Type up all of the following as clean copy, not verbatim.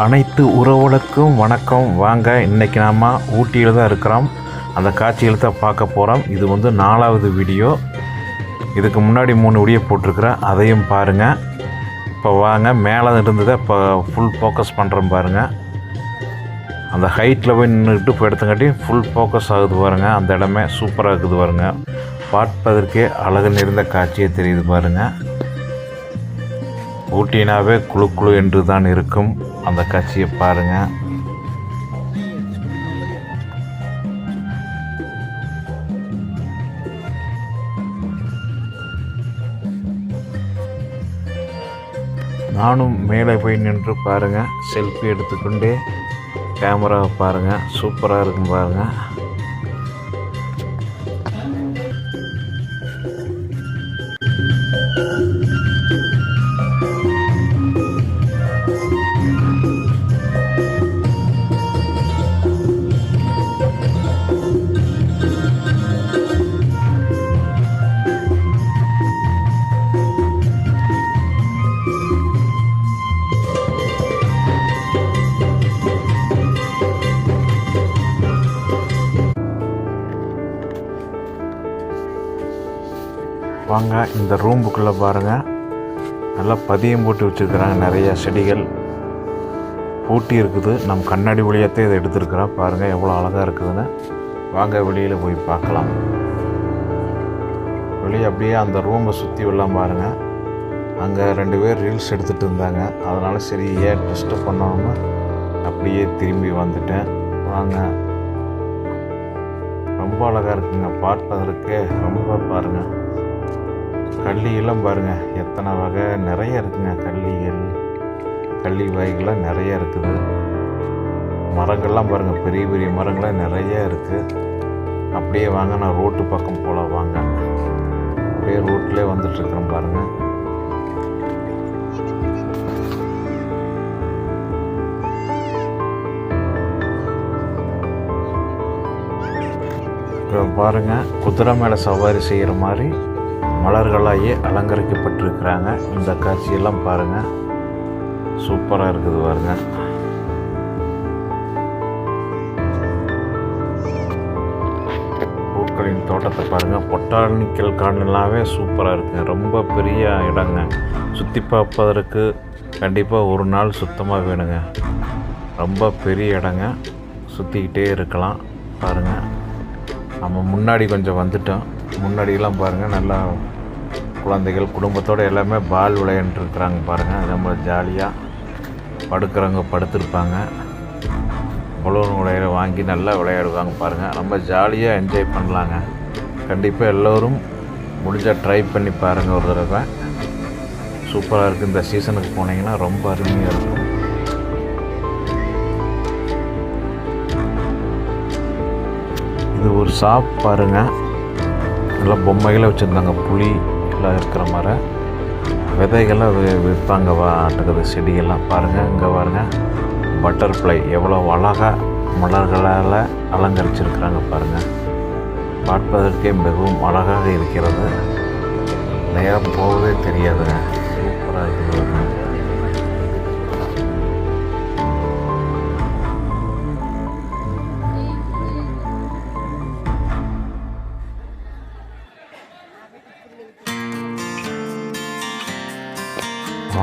அனைத்து உறவுகளுக்கும் வணக்கம். வாங்க, இன்றைக்கி நாம் ஊட்டியில் தான் இருக்கிறோம். அந்த காட்சிகளை தான் பார்க்க போகிறோம். இது வந்து 4வது வீடியோ. இதுக்கு முன்னாடி 3 வீடியோ போட்டிருக்கிறேன், அதையும் பாருங்கள். இப்போ வாங்க, மேலே இருந்ததை இப்போ ஃபுல் ஃபோக்கஸ் பண்ணுறோம் பாருங்கள். அந்த ஹைட்டில் போய் நின்றுக்கிட்டு இப்போ எடுத்தங்காட்டி ஃபுல் ஃபோக்கஸ் ஆகுது பாருங்கள். அந்த இடமே சூப்பராக இருக்குது பாருங்கள். பார்ப்பதற்கே அழகு நிறைந்த காட்சியே தெரியுது பாருங்கள். ஊட்டினாவே குழு குழு என்று தான் இருக்கும். அந்த காட்சியை பாருங்கள். நானும் மேலே போய் நின்று பாருங்கள், செல்ஃபி எடுத்துக்கொண்டே கேமராவை பாருங்கள். சூப்பராக இருக்கும் பாருங்கள். வாங்க, இந்த ரூமுக்குள்ளே பாருங்கள், நல்லா பதியம் போட்டு வச்சுருக்குறாங்க. நிறைய செடிகள் பூட்டி இருக்குது. நம்ம கண்ணாடி வழியாகத்தே இதை எடுத்துருக்குறோம். பாருங்கள் எவ்வளோ அழகாக இருக்குதுன்னு. வாங்க, வெளியில் போய் பார்க்கலாம். வெளியே அப்படியே அந்த ரூமை சுற்றி விடலாம் பாருங்கள். அங்கே 2 பேர் ரீல்ஸ் எடுத்துகிட்டு இருந்தாங்க. அதனால் சரி ஏன் டிஸ்டர்ப் பண்ணாமல் அப்படியே திரும்பி வந்துட்டேன். வாங்க, ரொம்ப அழகாக இருக்குங்க. பார்ப்பதற்கே ரொம்ப பாருங்கள். கள்ளியெல்லாம் பாருங்கள், எத்தனை வகை நிறைய இருக்குங்க. கள்ளி வகைகள்லாம் நிறைய இருக்குது. மரங்கள்லாம் பாருங்கள், பெரிய பெரிய மரங்கள்லாம் நிறைய இருக்குது. அப்படியே வாங்க, நான் ரோட்டு பக்கம் போல வாங்க. அப்படியே ரோட்டிலே வந்துட்டுருக்குறேன் பாருங்கள். இப்போ பாருங்கள், குதிரை மேலே சவாரி செய்கிற மாதிரி மலர்களாயே அலங்கரிக்கப்பட்டிருக்கிறாங்க. இந்த காட்சியெல்லாம் பாருங்கள், சூப்பராக இருக்குது பாருங்கள். பூக்களின் தோட்டத்தை பாருங்கள். பொட்டானிக்கல் கார்டனாவே சூப்பராக இருக்குங்க. ரொம்ப பெரிய இடங்க. சுற்றி பார்ப்பதற்கு கண்டிப்பாக ஒரு நாள் சுத்தமாக வேணுங்க. ரொம்ப பெரிய இடங்க, சுற்றிக்கிட்டே இருக்கலாம் பாருங்கள். நம்ம முன்னாடி கொஞ்சம் வந்துட்டோம். முன்னாடியெல்லாம் பாருங்கள், நல்லா குழந்தைகள் குடும்பத்தோடு எல்லாமே பால் விளையாண்டுருக்குறாங்க பாருங்கள். ரொம்ப ஜாலியாக படுக்கிறவங்க படுத்திருப்பாங்க. பலூன் விளையாட வாங்கி நல்லா விளையாடுவாங்க பாருங்கள். ரொம்ப ஜாலியாக என்ஜாய் பண்ணலாங்க. கண்டிப்பாக எல்லோரும் முடிஞ்சால் ட்ரை பண்ணி பாருங்கள் ஒரு தடவை. சூப்பராக இருக்குது. இந்த சீசனுக்கு போனீங்கன்னா ரொம்ப அருமையாக இருக்கும். இது ஒரு ஷாப் பாருங்கள். நல்லா பொம்மைகளை வச்சுருந்தாங்க. புலி எல்லாம் இருக்கிற மாதிரி விதைகள்லாம் விற்பாங்க ஆட்டுக்குது. செடிகள்லாம் பாருங்கள். இங்கே பாருங்கள், பட்டர்ஃப்ளை எவ்வளோ அழகாக மலர்களால் அலங்கரிச்சிருக்கிறாங்க பாருங்கள். பார்ப்பதற்கே மிகவும் அழகாக இருக்கிறது. நேரம் போவதே தெரியாதுங்க. சூப்பராக இருக்குது.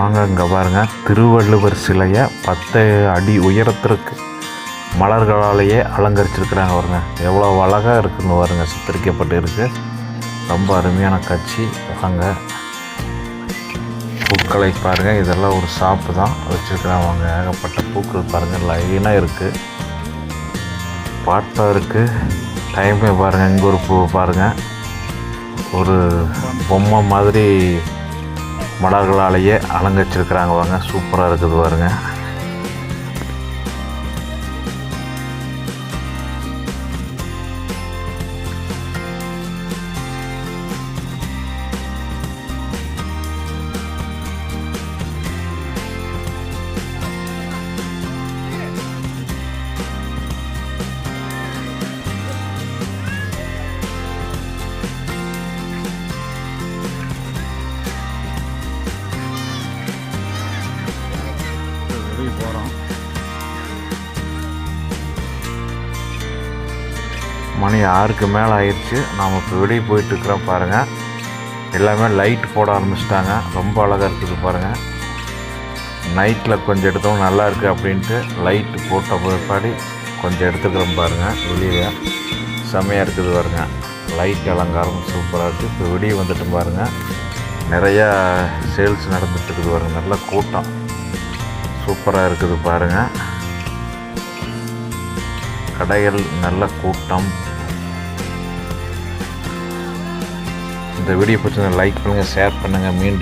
வாங்க, இங்கே பாருங்கள், திருவள்ளுவர் சிலையை 10 அடி உயரத்திற்கு மலர்களாலேயே அலங்கரிச்சிருக்கிறாங்க பாருங்க. எவ்வளோ அழகாக இருக்குன்னு பாருங்க, சித்தரிக்கப்பட்டு இருக்குது. ரொம்ப அருமையான காட்சி. வாங்க, பூக்களை பாருங்கள். இதெல்லாம் ஒரு ஷாப்பு தான் வச்சுருக்கிறாங்க. ஏகப்பட்ட பூக்கள் பாருங்கள், லைனாக இருக்குது. பார்ப்பதற்கு டைமே பாருங்கள். இங்கே ஒரு பூ பாருங்கள், ஒரு பொம்மை மாதிரி மலர்களாலேயே அலங்கரிச்சிருக்கிறாங்க வாங்க. சூப்பராக இருக்குது பாருங்கள். மணி 6க்கு மேலே ஆயிடுச்சு. நாம் இப்போ வெளியே போயிட்டுருக்குறோம் பாருங்கள். எல்லாமே லைட் போட ஆரம்பிச்சிட்டாங்க. ரொம்ப அழகாக இருக்குது பாருங்கள். நைட்டில் கொஞ்சம் எடுத்தோம் நல்லா இருக்குது அப்படின்ட்டு லைட்டு போட்ட பிற்பாடி கொஞ்சம் எடுத்துக்கிறோம் பாருங்கள். வெளியே செம்மையாக இருக்குது பாருங்கள். லைட் அலங்காரம் சூப்பராக இருக்குது. இப்போ வெளியே வந்துட்டு பாருங்கள், நிறையா சேல்ஸ் நடந்துட்டுருக்குது பாருங்கள். நல்ல கூட்டம் சூப்பராக இருக்குது பாருங்கள். கடைகள் நல்ல கூட்டம். இந்த வீடியோ பிடிச்சதை லைக் பண்ணுங்கள், ஷேர் பண்ணுங்கள். மீண்டும்